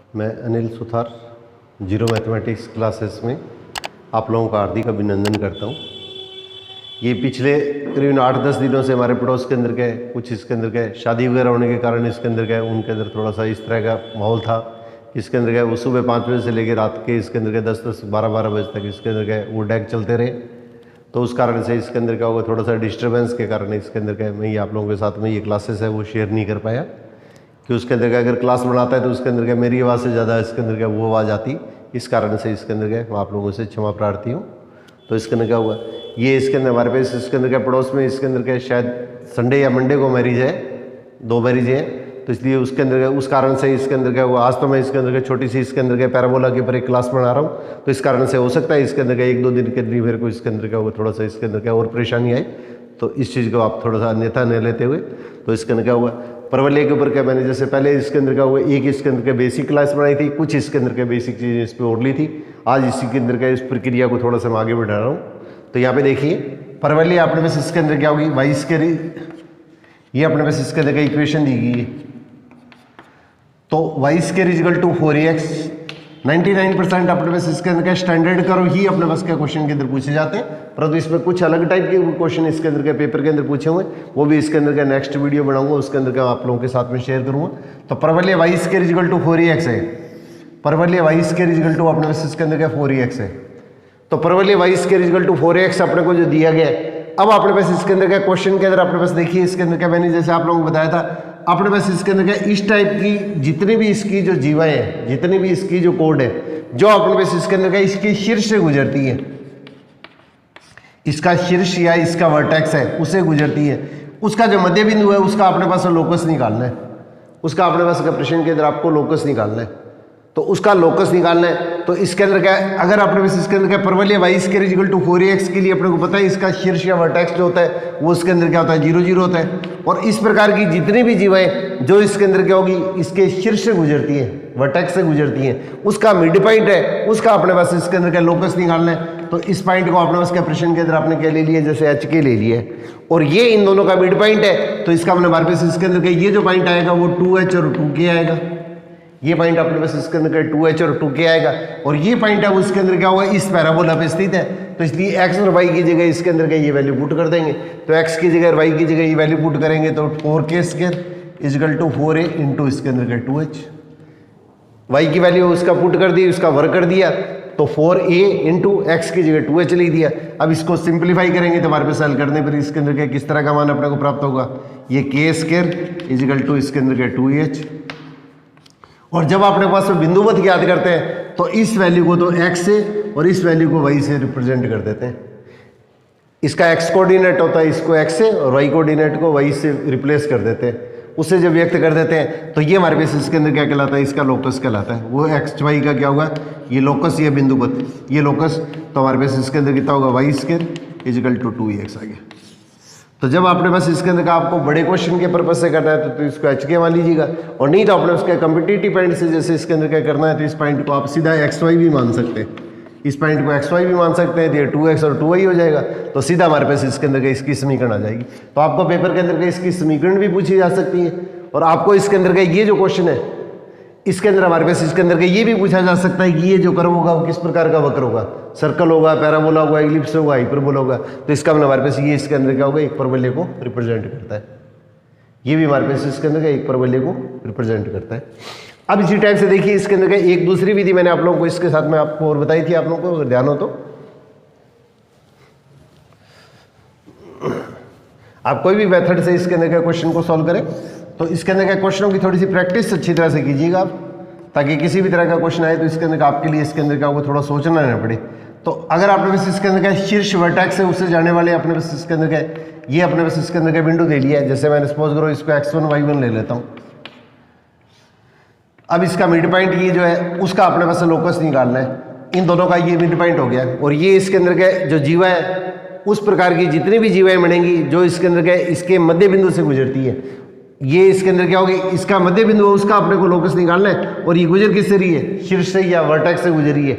मैं Anil Suthar zero mathematics classes में आप लोगों का हार्दिक अभिनंदन करता हूँ। ये पिछले करीबन 8-10 दिनों से हमारे पड़ोस के अंदर के कुछ इसके अंदर के शादी वगैरह होने के कारण इसके अंदर के उनके अंदर थोड़ा सा इस तरह का माहौल था। इसके अंदर के वो सुबह 5 बजे से लेकर रात के इसके अंदर के 10-10, 12-12 बजे तक इसके अंदर के वो डैग चलते रहे। तो उस कारण से इसके अंदर क्या होगा, थोड़ा सा डिस्टर्बेंस के कारण इसके अंदर के मैं आप लोगों के साथ में ये क्लासेस है वो शेयर नहीं कर पाया कि उसके अंदर का अगर क्लास बनाता है तो उसके अंदर का मेरी आवाज़ से ज़्यादा इसके अंदर का वो आवाज़ आती। इस कारण से इसके अंदर का मैं आप लोगों से क्षमा प्रार्थी हूँ। तो इसके अंदर क्या हुआ, ये इसके अंदर हमारे पास इसके अंदर का पड़ोस में इसके अंदर का शायद संडे या मंडे को मैरिज है, 2 मैरिज है। तो इसलिए उसके अंदर का उस कारण से इसके अंदर क्या हुआ, आज तो मैं इसके अंदर का छोटी सी इसके अंदर का पैराबोला के ऊपर एक क्लास बना रहा हूँ। तो इस कारण से हो सकता है इसके अंदर का 1-2 दिन के लिए मेरे को इसके अंदर का वो थोड़ा सा इसके अंदर का और परेशानी आई। तो इस चीज़ को आप थोड़ा सा अन्यथा न लेते हुए। तो इसके अंदर क्या हुआ, परवलय के ऊपर क्या मैंने जैसे पहले इसके अंदर क्या हुआ, एक इसके अंदर के बेसिक क्लास बनाई थी, कुछ इसके अंदर के बेसिक चीज़ें इस पर और ली थी। आज इसी के अंदर का इस प्रक्रिया को थोड़ा सा मैं आगे बढ़ा रहा हूँ। तो यहाँ पे देखिए परवलय अपने पास इसके अंदर क्या होगी, वाई स्क्वायर, ये अपने पास इसके अंदर का इक्वेशन दी गई है। तो Y square is equal to 4ax। 99% अपने पास इसके अंदर का स्टैंडर्ड करो ही अपने पास के क्वेश्चन के अंदर पूछे जाते हैं, परंतु इसमें कुछ अलग टाइप के क्वेश्चन इसके अंदर के पेपर के अंदर पूछे हुए, वो भी इसके अंदर का नेक्स्ट वीडियो बनाऊंगा, उसके अंदर का आप लोगों के साथ में शेयर करूंगा। तो परवलय Y square is equal to 4ax है। परवलय Y square is equal to अपने पास इसके अंदर का 4ax है। तो परवलय Y square is equal to 4ax अपने को जो दिया गया है। अब अपने पास इसके अंदर का क्वेश्चन के अंदर अपने पास देखिए इसके अंदर का मैंने जैसे आप लोगों को बताया था, अपने पास इसके अंदर का इस टाइप की जितनी भी इसकी जो जीवाएं हैं, जितनी भी इसकी जो कोड है, जो अपने पास इसके अंदर का इसकी शीर्ष से गुजरती है, इसका शीर्ष या इसका वर्टेक्स है उसे गुजरती है, उसका जो मध्य बिंदु है उसका अपने पास लोकस निकालना है। उसका अपने पास का प्रश्न के अंदर आपको लोकस निकालना है। तो उसका लोकस निकालना है। तो इसके अंदर क्या है, अगर अपने पास इसके अंदर क्या परवलय Y square is equal to 4ax के लिए अपने को पता है इसका शीर्ष या वर्टेक्स जो होता है वो इसके अंदर क्या होता है, 0 0 होता है। और इस प्रकार की जितनी भी जीवाएं जो इसके अंदर क्या होगी, इसके शीर्ष से गुजरती है, वर्टेक्स से गुजरती हैं, उसका मिड पॉइंट है, उसका अपने पास इसके अंदर क्या लोकस निकालना है। तो इस पॉइंट को अपने पास क्या प्रश्न के अंदर आपने क्या ले लिया, जैसे एच के ले लिया है, और ये इन दोनों का मिड पॉइंट है। तो इसका अपने हमारे पास इसके अंदर का ये जो पॉइंट आएगा वो 2h और 2k आएगा। ये पॉइंट अपने पास इसके अंदर का 2h और 2k आएगा, और ये पॉइंट है उसके अंदर क्या होगा, इस पैराबोला पे स्थित है। तो इसलिए x और y की जगह इसके अंदर का ये वैल्यू पुट कर देंगे। तो x की जगह y की जगह ये वैल्यू पुट करेंगे तो 4k square is equal to 4a into इसके अंदर का 2h। y की वैल्यू उसका पुट कर दी, उसका वर्क कर दिया, तो 4a इंटू एक्स की जगह 2h लिख दिया। अब इसको सिंप्लीफाई करेंगे तो हमारे पास हल करने पर इसके अंदर का किस तरह का मान अपने को प्राप्त होगा, ये k square is equal to इसके अंदर का 2h। और जब अपने पास बिंदुवत याद करते हैं तो इस वैल्यू को तो x से और इस वैल्यू को y से रिप्रेजेंट कर देते हैं। इसका x कोऑर्डिनेट होता है इसको x से, और y कोऑर्डिनेट को y से रिप्लेस कर देते हैं, उससे जब व्यक्त कर देते हैं तो ये हमारे पास इसके अंदर क्या कहलाता है, इसका लोकस कहलाता है। वो x y का क्या होगा, ये लोकस, ये बिंदुवत, ये लोकस। तो हमारे पास इसके अंदर कितना होगा, Y square is equal to 2ax आ गया। तो जब आपने बस इसके अंदर का आपको बड़े क्वेश्चन के पर्पज से करना है तो इसको एच के मान लीजिएगा, और नहीं तो आपने उसके कम्पिटिटिव पॉइंट से जैसे इसके अंदर क्या करना है तो इस पॉइंट को आप सीधा एक्स वाई भी मान सकते हैं, इस पॉइंट को एक्स वाई भी मान सकते हैं, तो ये 2x और 2y हो जाएगा। तो सीधा हमारे पास इसके अंदर का इसकी समीकरण आ जाएगी। तो आपको पेपर के अंदर का इसकी समीकरण भी पूछी जा सकती है, और आपको इसके अंदर का ये जो क्वेश्चन है इसके अंदर हमारे पास इसके अंदर का ये भी पूछा जा सकता है कि ये जो कर्व होगा वो किस प्रकार का वक्र होगा, सर्कल होगा, पैराबोला होगा, इलिप्स होगा, हाइपरबोला होगा। तो इसका हमारे पास ये इसके अंदर क्या होगा, एक परवलय को रिप्रेजेंट करता है। ये भी हमारे पास इसके अंदर का एक परवलय को रिप्रेजेंट करता है। अब इसी टाइप से देखिए इसके अंदर का एक दूसरी विधि मैंने आप लोगों को इसके साथ में आपको और बताई थी, आप लोगों को अगर ध्यान हो तो। आप कोई भी मेथड से इसके अंदर का क्वेश्चन को सॉल्व करें तो इसके अंदर का क्वेश्चनों की थोड़ी सी प्रैक्टिस अच्छी तरह से कीजिएगा आप, ताकि किसी भी तरह का क्वेश्चन आए तो इसके अंदर का आपके लिए इसके अंदर का आपको थोड़ा सोचना ना पड़े। तो अगर आपने बस इसके अंदर का शीर्ष वर्टेक्स है उससे जाने वाले अपने बस इसके अंदर का ये अपने बस इसके अंदर का बिंदु ले लिया है, जैसे मैंने सपोज करो इसको x1 y1 ले लेता हूँ। अब इसका मिड पॉइंट ये जो है उसका अपने पास लोकस निकालना है। इन दोनों का ये मिड पॉइंट हो गया, और ये इसके अंदर के जो जीवा है उस प्रकार की जितनी भी जीवाएं बनेंगी जो इसके अंदर के इसके मध्य बिंदु से गुजरती है, ये इसके अंदर क्या होगी, इसका मध्य बिंदु है उसका अपने को लोकस निकालना है, और ये गुजर किससे रही है, शीर्ष से या वर्टेक्स से गुजरी है।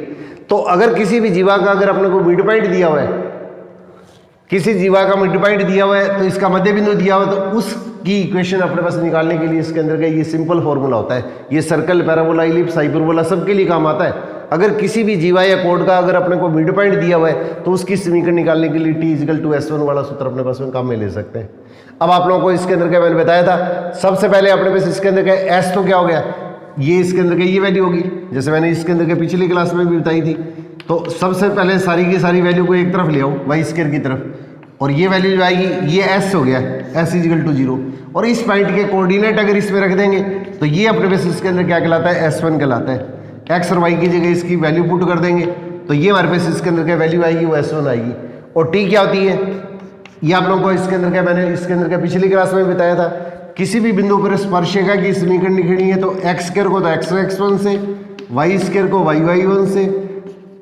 तो अगर किसी भी जीवा का अगर अपने को मिड पॉइंट दिया हुआ है, किसी जीवा का मिड पॉइंट दिया हुआ है तो इसका मध्य बिंदु दिया हुआ है, तो उस की इक्वेशन अपने पास निकालने के लिए इसके अंदर का ये सिंपल फॉर्मूला होता है। ये सर्कल, पैराबोला, इलिप्स, हाइपरबोला सबके लिए काम आता है। अगर किसी भी जीवा या कोड का अगर अपने को मिड पॉइंट दिया हुआ है तो उसकी समीकरण निकालने के लिए T=S1 वाला सूत्र अपने पास में काम में ले सकते हैं। अब आप लोगों को इसके अंदर क्या मैंने बताया था, सबसे पहले अपने पास इसके अंदर क्या एस तो क्या हो गया, ये इसके अंदर के ये वैल्यू होगी, जैसे मैंने इसके अंदर के पिछली क्लास में भी बताई थी। तो सबसे पहले सारी की सारी वैल्यू को एक तरफ ले आओ, वाई स्क्वायर की तरफ, और ये वैल्यू जो आएगी ये एस हो गया, S=0। और इस पॉइंट के कोऑर्डिनेट अगर इसमें रख देंगे तो ये अपने पास इसके अंदर क्या कहलाता है, S1 कहलाता है। एक्स और वाई की जगह इसकी वैल्यू पुट कर देंगे तो ये हमारे पास इसके अंदर क्या वैल्यू आएगी, वो S1 आएगी। और टी क्या होती है, ये आप लोगों को इसके अंदर क्या मैंने इसके अंदर क्या पिछली क्लास में बताया था, किसी भी बिंदु पर स्पर्शिका की समीकरण लिखनी है तो एक्स स्क्वायर को तो x1 से, वाई स्क्वायर को y1 से,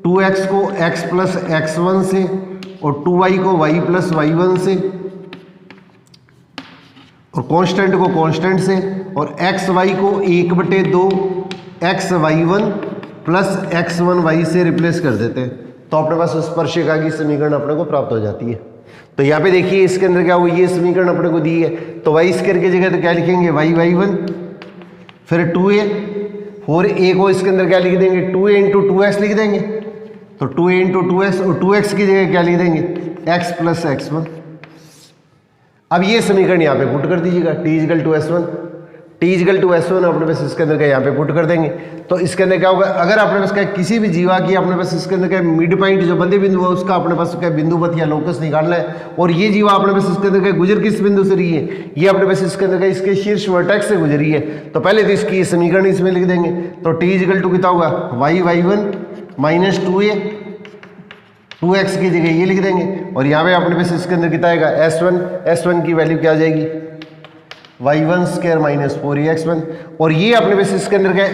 2x को x प्लस x1 से और 2y को y प्लस y1 से और कांस्टेंट को कांस्टेंट से और xy को 1/2 xy1 प्लस x1y से रिप्लेस कर देते हैं तो अपने पास स्पर्शिका की समीकरण अपने को प्राप्त हो जाती है। तो यहाँ पे देखिए इसके अंदर क्या हुआ, ये समीकरण अपने को दी है तो वाई स्क्वायर की जगह तो क्या लिखेंगे, y1 फिर 2a, और a को इसके अंदर क्या लिख देंगे, 2a इंटू 2x लिख देंगे, तो 2a इंटू 2x और 2x की जगह क्या लिख देंगे, x प्लस x1। अब ये समीकरण यहाँ पे पुट कर दीजिएगा, T=S1, T=S1 अपने पास इसके अंदर का यहाँ पे पुट कर देंगे तो इसके अंदर क्या होगा, अगर अपने पास क्या किसी भी जीवा की अपने पास इसके अंदर क्या मिड पॉइंट जो मध्य बिंदु है उसका अपने पास क्या बिंदुवत या लोकस निकालना है, और ये जीवा अपने पास इसके अंदर क्या गुजर किस बिंदु से रही है, ये अपने पास इसके अंदर क्या इसके शीर्ष वर्टेक्स से गुजरी है। तो पहले तो इसकी समीकरण इसमें लिख देंगे तो T= कितना होगा, y1 माइनस 2a, 2x की जगह ये लिख देंगे और यहाँ पे अपने पास इसके अंदर कितना आएगा, S1 की वैल्यू क्या आ जाएगी, y1² माइनस 4x1। और ये अपने पास इसके अंदर क्या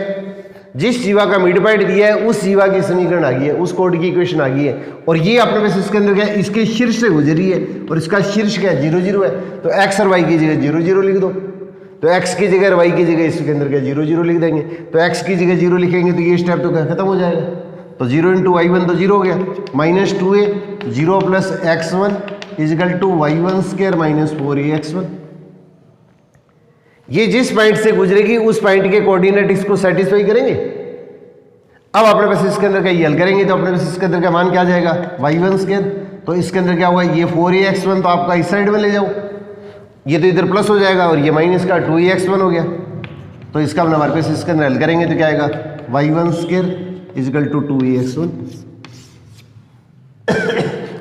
जिस जीवा का मिड पॉइंट दिया है उस जीवा की समीकरण आ गई है, उस कोड की इक्वेशन आ गई है, और ये अपने पास इसके अंदर क्या इसके शीर्ष से गुजरी है और इसका शीर्ष क्या 0 है तो x और y की जगह 0 लिख दो, तो x की जगह और y की जगह इसके अंदर क्या 0 लिख देंगे, तो x की जगह 0 लिखेंगे तो ये स्टेप तो क्या खत्म हो जाएगा, तो 0 इंटू y1 तो 0 हो गया, minus 2a 0 plus x1 y1² minus 4ax1। ये जिस पॉइंट से गुजरेगी उस पॉइंट के कोऑर्डिनेट इसको सेटिस्फाई करेंगे। अब अपने पास इसके अंदर का ये हल करेंगे तो अपने पास इसके अंदर का मान क्या आ जाएगा, y1², तो इसके अंदर क्या हुआ, ये 4ax1 तो आपका इस साइड में ले जाओ, ये तो इधर प्लस हो जाएगा और ये माइनस का 2ax1 हो गया, तो इसका अपने हमारे पास इसके अंदर हल करेंगे तो क्या आएगा, y1² 2ax1।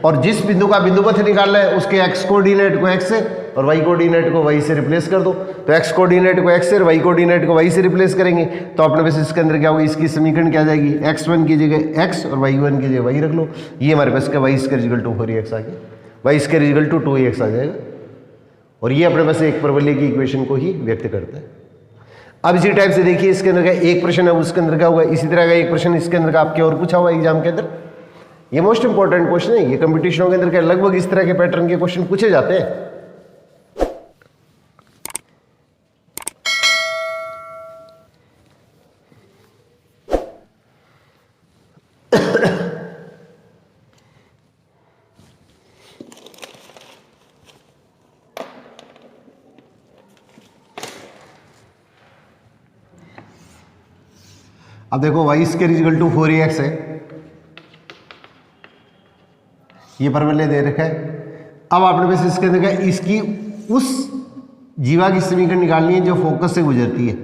और जिस बिंदु का बिंदुपथ निकालना है उसके x कोऑर्डिनेट को x से और y कोऑर्डिनेट को y से रिप्लेस कर दो, तो x कोऑर्डिनेट को x से और y कोऑर्डिनेट को y से रिप्लेस करेंगे तो अपने पास इसके अंदर क्या होगा, इसकी समीकरण क्या आ जाएगी, x1 की जगह x और y1 की जगह y रख लो, ये हमारे पास का y² 4ax आ गया, y² 2ax आ जाएगा, और ये अपने पास एक परवलय की इक्वेशन को ही व्यक्त करता है। अब इसी टाइप से देखिए इसके अंदर का एक प्रश्न है उसके अंदर क्या हुआ, इसी तरह का एक प्रश्न इसके अंदर का आपके और पूछा हुआ एग्जाम के अंदर, ये मोस्ट इंपॉर्टेंट क्वेश्चन है, ये कंपटीशनों के अंदर क्या लगभग इस तरह के पैटर्न के क्वेश्चन पूछे जाते हैं। अब देखो y² 4ax है, ये परवलय दे रखा है। अब आपने पास इसके अंदर क्या इसकी उस जीवा की समीकरण निकालनी है जो फोकस से गुजरती है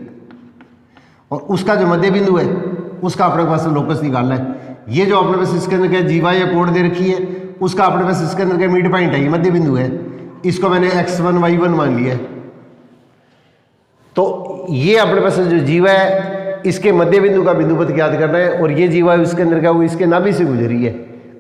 और उसका जो मध्य बिंदु है उसका अपने पास लोकस निकालना है। ये जो अपने पास इसके अंदर क्या जीवा या कोड दे रखी है उसका अपने पास इसके अंदर क्या मिड पॉइंट है, ये मध्य बिंदु है, इसको मैंने x1 y1 मान लिया है। तो ये अपने पास जो जीवा है इसके मध्य बिंदु का बिंदुपथ ज्ञात करना है, और ये जीवा इसके अंदर क्या हुआ, इसके नाभि से गुजरी है।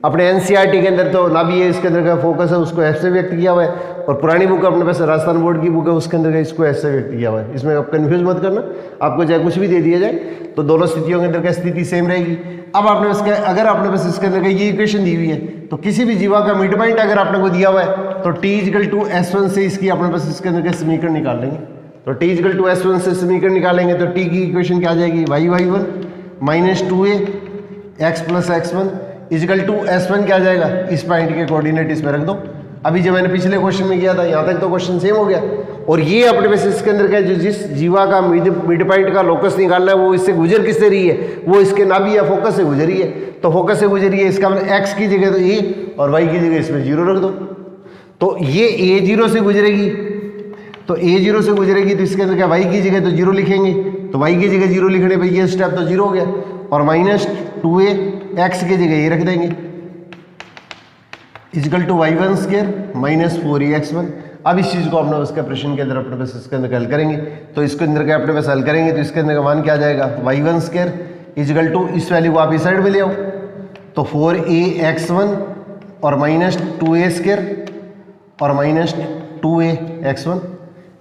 अपने एनसीईआरटी के अंदर तो नाभि है, इसके अंदर का फोकस है उसको एफ से व्यक्त किया हुआ है, और पुरानी बुक अपने पास राजस्थान बोर्ड की बुक है उसके अंदर का इसको एस से व्यक्त किया हुआ है। इसमें आप कन्फ्यूज मत करना, आपको चाहे कुछ भी दे दिया जाए तो दोनों स्थितियों के अंदर का स्थिति सेम रहेगी। अब आपने पास अगर आपने पास इसके अंदर का ये इक्वेशन दी हुई है तो किसी भी जीवा का मिड पॉइंट अगर आपने को दिया हुआ है तो T=S1 से इसकी अपने पास इसके अंदर का समीकरण निकाल लेंगे। तो T=S1 से समीकरण निकालेंगे तो T की इक्वेशन क्या आ जाएगी, y1 minus 2a x plus x1 = S1 क्या आ जाएगा, इस पॉइंट के कोऑर्डिनेट इसमें रख दो अभी जो मैंने पिछले क्वेश्चन में किया था यहाँ तक तो क्वेश्चन सेम हो गया। और ये अपने पास इसके अंदर का जो जिस जीवा का मिड पॉइंट का लोकस निकालना है वो इससे गुजर किससे रही है, वो इसके नाभि या फोकस से गुजरी है। तो फोकस से गुजरी है, इसका मतलब एक्स की जगह तो ए और वाई की जगह इसमें 0 रख दो। तो ये A0 से गुजरेगी, तो A0 से गुजरेगी तो इसके अंदर क्या वाई की जगह तो 0 लिखेंगे, तो वाई की जगह 0 लिखने पर ये स्टेप तो 0 हो गया। और -2a एक्स की जगह ये रख देंगे is equal to y1 square -4ax1। अब इस चीज़ को अपने उसके प्रश्न के अंदर अपने पास इसके अंदर हल करेंगे। तो इसके अंदर क्या अपने पास हल करेंगे तो इसके अंदर का मान क्या आ जाएगा, y1 स्क्वायर इजिकल टू इस वैल्यू को आप इस साइड में ले आओ तो 4ax1 और -2a स्क्वायर और -2ax1।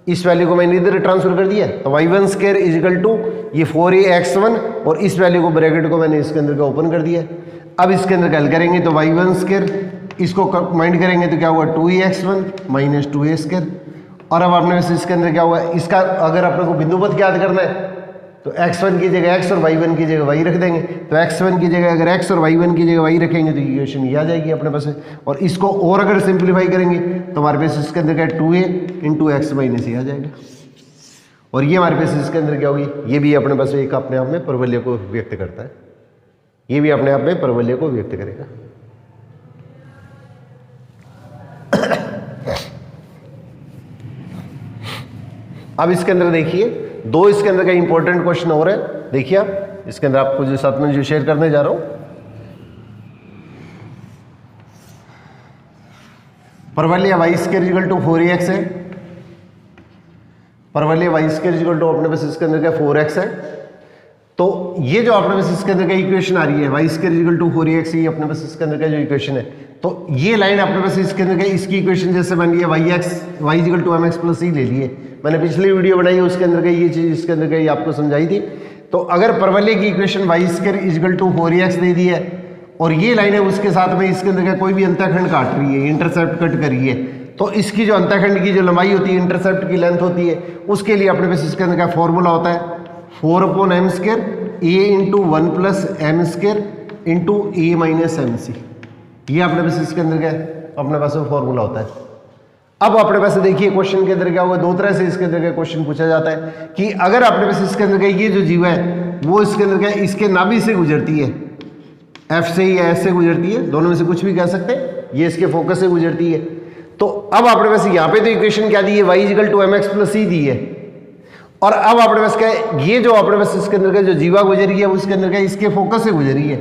इस वैल्यू को मैंने इधर ट्रांसफर कर दिया तो y1 स्क्वायर इजिकल टू ये 4ax1 और इस वैल्यू को ब्रैकेट को मैंने इसके अंदर का ओपन कर दिया। अब इसके अंदर हल करेंगे तो y1 स्क्वायर इसको माइंड करेंगे तो क्या हुआ 2ax1 -2a स्क्वायर। और अब आपने वैसे इसके अंदर क्या हुआ, इसका अगर अपने को बिंदुपथ याद करना है तो x1 की जगह x और y1 की जगह y रख देंगे। तो x1 की जगह अगर x और y1 की जगह y रखेंगे तो इक्वेशन ये आ जाएगी अपने पास। और इसको और अगर सिंप्लीफाई करेंगे तो हमारे पास इसके अंदर क्या 2a × x - a आ जाएगा। और ये हमारे पास इसके अंदर क्या होगी, ये भी अपने पास एक अपने आप में परवलय को व्यक्त करता है, ये भी अपने आप में परवलय को व्यक्त करेगा। अब इसके अंदर देखिए दो इसके अंदर का इंपॉर्टेंट क्वेश्चन हो रहा है। देखिए आप इसके अंदर आपको जो साथ में जो शेयर करने जा रहा हूं, परवलय y square equal to 4ax है, परवलय y स्क्वायर इक्वल टू अपने पास इसके अंदर का 4x है। तो ये जो अपने पास इसके अंदर का इक्वेशन आ रही है y square equal to 4ax, ये अपने पास इसके अंदर का जो इक्वेशन है, तो ये लाइन अपने पास इसके अंदर का इसकी इक्वेशन जैसे बन गई है y equal to mx plus c ले लिए। मैंने पिछली वीडियो बनाई है उसके अंदर का ये चीज़ इसके अंदर का ये आपको समझाई थी। तो अगर परवलय की equation y square equal to 4ax दे दी है और ये लाइन है उसके साथ में इसके अंदर का कोई भी अंतःखंड काट रही है, इंटरसेप्ट कट कर रही है, तो इसकी जो अंतःखंड की जो लंबाई होती है, इंटरसेप्ट की लेंथ होती है, उसके लिए अपने पास इसके अंदर का फॉर्मूला होता है 4/m square a × 1 + m square × a - mc। ये अपने पास इसके अंदर का अपने पास फॉर्मूला होता है। अब अपने पास देखिए क्वेश्चन के अंदर क्या हुआ, दो तरह से इसके अंदर का क्वेश्चन पूछा जाता है कि अगर अपने पास इसके अंदर का ये जो जीवा है वो इसके अंदर का इसके नाभि से गुजरती है, एफ से या एस से गुजरती है, दोनों में से कुछ भी कह सकते हैं, ये इसके फोकस से गुजरती है। तो अब अपने पास यहाँ पे तो इक्वेशन क्या दी है, y equal to mx plus c दी है। और अब अपने पास क्या है, ये जो अपने पास इसके अंदर का जो जीवा गुजरी है उसके अंदर का इसके फोकस से गुजरी है।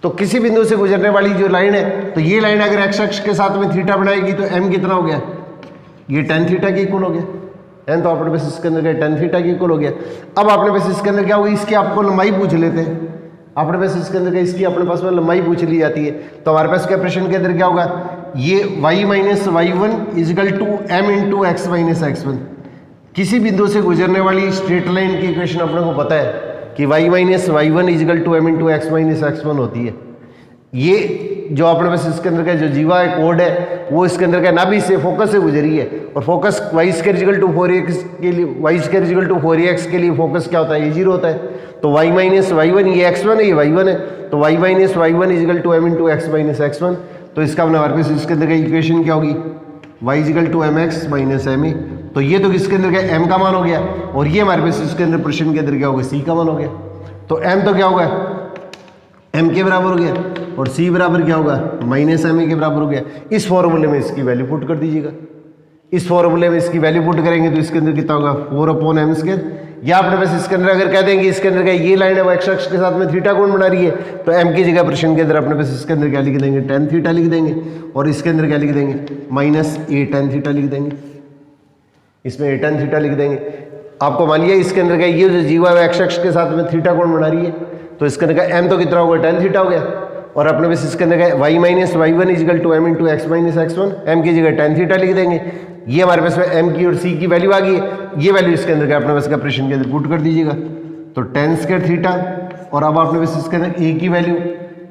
तो किसी बिंदु से गुजरने वाली जो लाइन है, तो ये लाइन अगर एक्स अक्ष के साथ में थीटा बनाएगी तो m कितना हो गया, ये tan थीटा के इक्वल हो गया। n तो अपने पास इसके अंदर का tan थीटा के इक्वल हो गया। अब अपने पास इसके अंदर क्या होगी, इसकी आपको लंबाई पूछ लेते हैं, अपने पास इसके अंदर का इसकी अपने पास में लंबाई पूछ ली जाती है। तो हमारे पास क्या प्रश्न के अंदर क्या होगा, ये y - y1 is equal to m × x - x1। किसी बिंदु से गुजरने वाली स्ट्रेट लाइन की इक्वेशन अपने को पता है कि y - y1 is equal to m × x - x1 होती है। ये जो अपने पास इसके अंदर का जो जीवा है कोड है वो इसके अंदर का नाभि से फोकस से गुजरी है। और focus y square equal to 4x के लिए, y square equal to 4ax के लिए फोकस क्या होता है, ये 0 होता है। तो y - y1 ये x1 है, ये y1 है, तो y - y1 is equal to m × x - x1। तो इसका हमारे पास इसके अंदर का इक्वेशन क्या होगी, y is equal to mx - ma। तो ये तो इसके अंदर का m का मान हो गया और ये हमारे पास इसके अंदर प्रश्न के अंदर क्या होगा, c का मान हो गया। तो m तो क्या होगा, m के बराबर हो गया और c बराबर क्या होगा, -ma के बराबर हो गया। इस फॉर्मूले में इसकी वैल्यू पुट कर दीजिएगा। इस फॉर्मूले में इसकी वैल्यू पुट करेंगे तो इसके अंदर कितना होगा, 4/m स्क्वायर। या अपने पास इसके अंदर अगर कह देंगे इसके अंदर का ये लाइन है वो एक्स अक्ष के साथ में थीटा कोण बना रही है, तो m की जगह प्रश्न के अंदर अपने पास इसके अंदर क्या लिख देंगे, tan थीटा लिख देंगे। और इसके अंदर क्या लिख देंगे, -a tan थीटा लिख देंगे, इसमें a tan थीटा लिख देंगे। आपको मान लिया इसके अंदर का ये जो जीवा है एक्स अक्ष के साथ में थीटा कोण बना रही है, तो इसके अंदर का m तो कितना होगा, tan थीटा हो गया। और अपने पास इसके अंदर का y - y1 is equal to m × x - x1, m की जगह tan थीटा लिख देंगे। ये हमारे पास में m की और c की वैल्यू आ गई है, ये वैल्यू इसके अंदर का अपने पास का प्रश्न के अंदर पुट कर दीजिएगा। तो tan स्क्वायर थीटा और अब अपने पास इसके अंदर a की वैल्यू,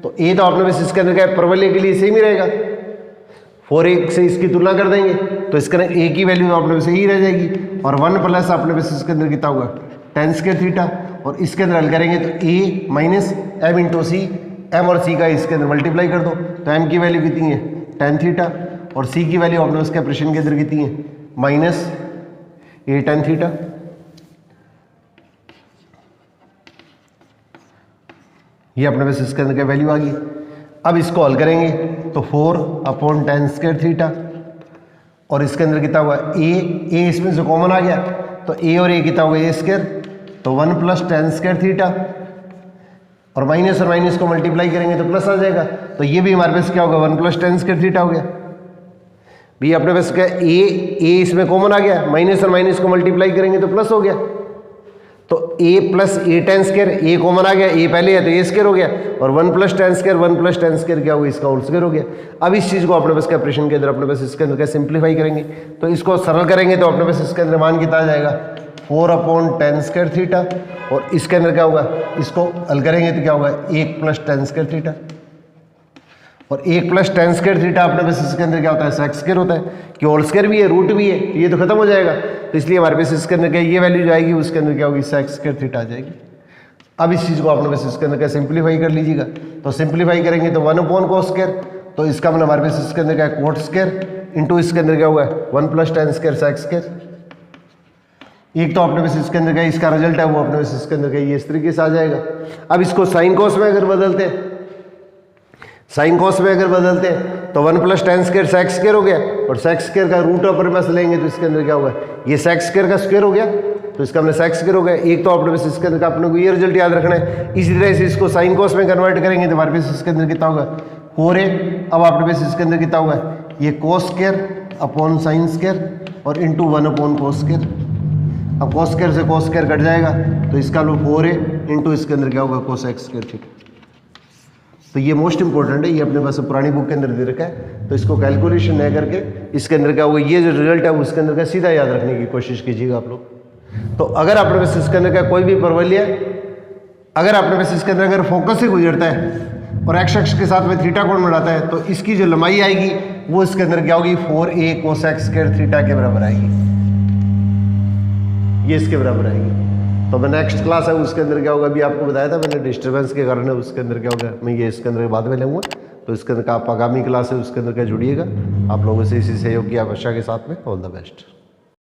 तो a तो अपने पास इसके अंदर का परवलय के लिए सेम ही रहेगा, 4a से इसकी तुलना कर देंगे तो इसके अंदर a की वैल्यू अपने पास यही रह जाएगी। और 1 प्लस अपने पास इसके अंदर कितना होगा, tan स्क्वायर थीटा। और इसके अंदर हल करेंगे तो a - m × c, m और c का इसके अंदर मल्टीप्लाई कर दो तो m की वैल्यू कितनी है, tan थीटा। और सी की वैल्यू अपने उसके प्रश्न के अंदर कितनी है, माइनस ए tan थीटा। ये अपने पास इसके अंदर क्या वैल्यू आ गई। अब इसको हल करेंगे तो 4/tan² थीटा और इसके अंदर कितना हुआ ए इसमें से कॉमन आ गया तो ए और ए कितना होगा a², तो 1+tan² थीटा और माइनस को मल्टीप्लाई करेंगे तो प्लस आ जाएगा, तो ये भी हमारे पास क्या होगा 1+tan² थीटा हो गया। भी अपने पास क्या ए इसमें कॉमन आ गया, माइनस को मल्टीप्लाई करेंगे तो प्लस हो गया, तो a + a tan², A common आ गया, ए पहले है तो a² हो गया और 1+tan² क्या होगा इसका होल स्क्वायर हो गया। अब इस चीज़ को अपने पास क्या प्रश्न के अंदर अपने पास इसके अंदर क्या सिंप्लीफाई करेंगे तो इसको सरल करेंगे तो अपने पास इसके अंदर मान कितना आ जाएगा 4/tan² थीटा और इसके अंदर क्या होगा, इसको हल करेंगे तो क्या होगा 1+tan² थीटा और 1+tan² थीटा अपने पास इसके अंदर क्या होता है sec² होता है, कि होल स्क्वायर भी है रूट भी है, तो ये तो खत्म हो जाएगा, तो इसलिए हमारे पास इसके अंदर क्या ये वैल्यू जाएगी, उसके अंदर क्या होगी sec² थीटा आ जाएगी। अब इस चीज़ को अपने पास इसके अंदर क्या सिंप्लीफाई कर लीजिएगा, तो सिंप्लीफाई करेंगे तो 1/cos², तो इसका मतलब हमारे पास इसके अंदर क्या cot² इंटू इसके अंदर क्या हुआ 1+tan² sec²। एक तो अपने पास इसके अंदर क्या इसका रिजल्ट है वो अपने पास इसके अंदर क्या ये इस तरीके से आ जाएगा। अब इसको साइन कॉस में अगर बदलते हैं, साइन कॉस में अगर बदलते हैं तो 1+tan² sec² हो गया और sec² का रूट अपर में से लेंगे तो इसके अंदर क्या होगा ये sec² का स्क्वायर हो गया, तो इसका हमने sec² हो गया। एक तो अपने पास इसके अंदर अपने को ये रिजल्ट याद रखना है। इसी तरह से इसको साइन कॉस में कन्वर्ट करेंगे तो हमारे पास इसके अंदर कितना होगा 4a। अब अपने पास इसके अंदर कितना होगा ये cos²/sin² और इंटू 1/cos²। अब cos² से cos² कट जाएगा तो इसका लो 4a इंटू इसके अंदर क्या होगा cos⁡, ठीक। तो ये मोस्ट इंपॉर्टेंट है, ये अपने पास पुरानी बुक के अंदर दे रखा है, तो इसको कैलकुलेशन न करके इसके अंदर क्या होगा ये जो रिजल्ट है उसके अंदर का सीधा याद रखने की कोशिश कीजिएगा आप लोग। तो अगर अपने पास इसके अंदर का कोई भी परवल्य अगर अपने पास इसके अंदर अगर फोकस से गुजरता है और एक्स अक्ष के साथ में थीटा कोण बनाता है तो इसकी जो लंबाई आएगी वो इसके अंदर क्या होगी 4a cos⁡ थीटा के बराबर आएगी, ये इसके बराबर आएगी। तो मैं नेक्स्ट क्लास है उसके अंदर क्या होगा अभी आपको बताया था मैंने डिस्टर्बेंस के कारण है, उसके अंदर क्या होगा मैं ये इसके अंदर बाद में लूँगा, तो इसके अंदर का आप आगामी क्लास है उसके अंदर क्या जुड़िएगा। आप लोगों से इसी सहयोग की आशा के साथ में ऑल द बेस्ट।